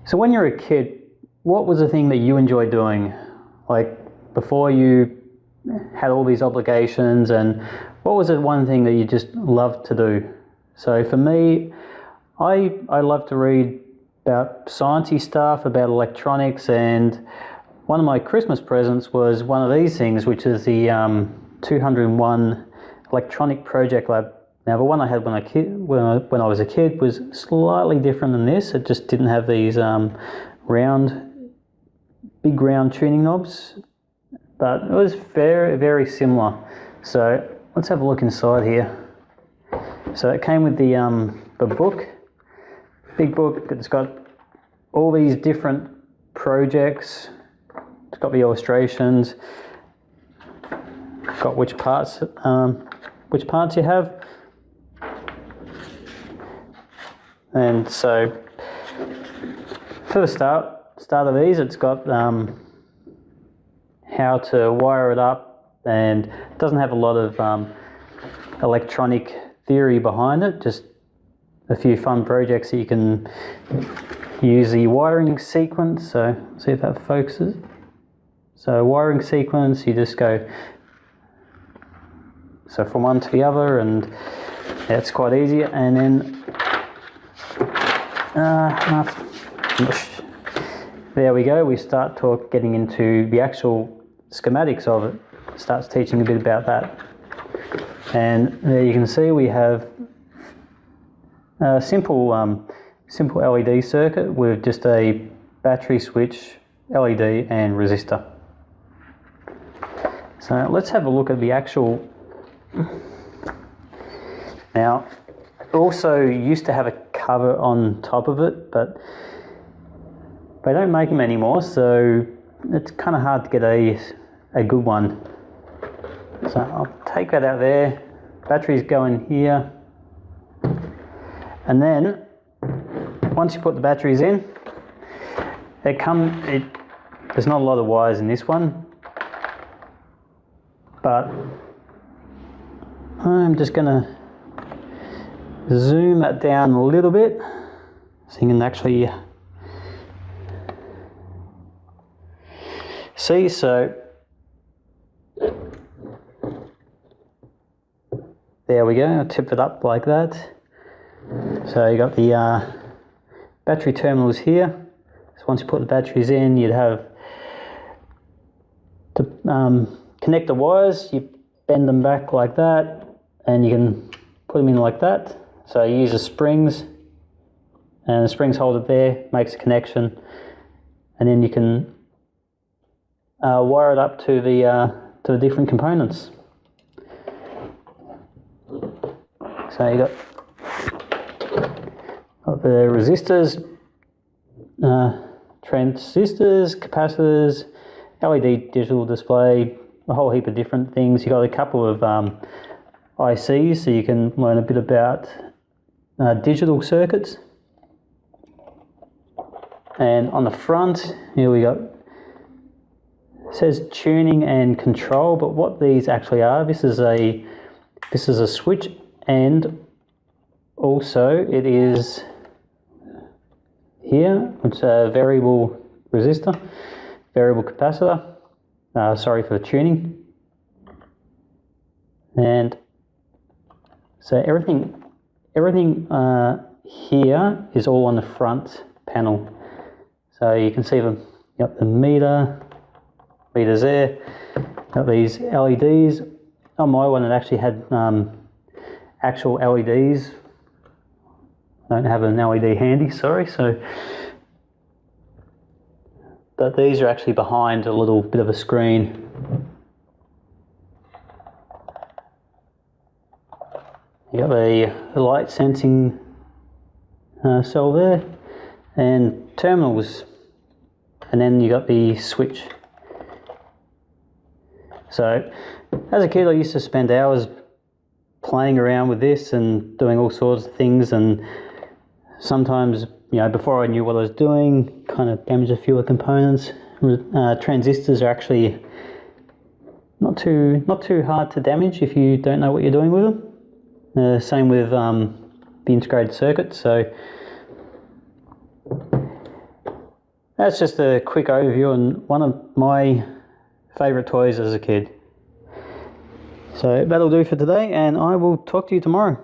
So when you're a kid, what was the thing that you enjoyed doing? Like before you had all these obligations, and what was the one thing that you just loved to do? So for me, I love to read about sciencey stuff, about electronics, and one of my Christmas presents was one of these things, which is the 201 Electronic Project Lab. Now the one I had when I was a kid was slightly different than this. It just didn't have these big round tuning knobs, but it was very, very similar. So let's have a look inside here. So it came with the book, big book. It's got all these different projects. It's got the illustrations. Got which parts you have. And so for the start of these, it's got how to wire it up, and it doesn't have a lot of electronic theory behind it, just a few fun projects that you can use. The wiring sequence, so see if that focuses. So wiring sequence, you just go from one to the other, and yeah, it's quite easy. And then there we go, we start getting into the actual schematics of it. It starts teaching a bit about that. And there you can see we have a simple LED circuit with just a battery switch, LED and resistor. So let's have a look at the actual. Now, it also used to have a cover on top of it, but they don't make them anymore, so it's kind of hard to get a good one. So I'll take that out there. Batteries go in here, and then once you put the batteries in, there's not a lot of wires in this one, but I'm just going to zoom that down a little bit so you can actually see. So there we go, I'll tip it up like that. So you got the battery terminals here. So once you put the batteries in, you'd have to connect the wires. You bend them back like that, and you can put them in like that. So you use the springs, and the springs hold it there, makes a connection, and then you can wire it up to the different components. So you got the resistors, transistors, capacitors, LED digital display, a whole heap of different things. You got a couple of ICs, so you can learn a bit about digital circuits. And on the front here we got, it says tuning and control, but what these actually are, this is a switch, and also it is here, it's a variable resistor, variable capacitor, sorry for the tuning. And so everything here is all on the front panel. So you can see you got the meters there, got these LEDs. On my one it actually had actual LEDs. I don't have an LED handy, sorry. But these are actually behind a little bit of a screen. You got a light sensing cell there, and terminals, and then you got the switch. So as a kid I used to spend hours playing around with this and doing all sorts of things, and sometimes, you know, before I knew what I was doing, kind of damaged a few of the components. Transistors are actually not too hard to damage if you don't know what you're doing with them. Same with the integrated circuit. So that's just a quick overview on one of my favourite toys as a kid. So that'll do for today, and I will talk to you tomorrow.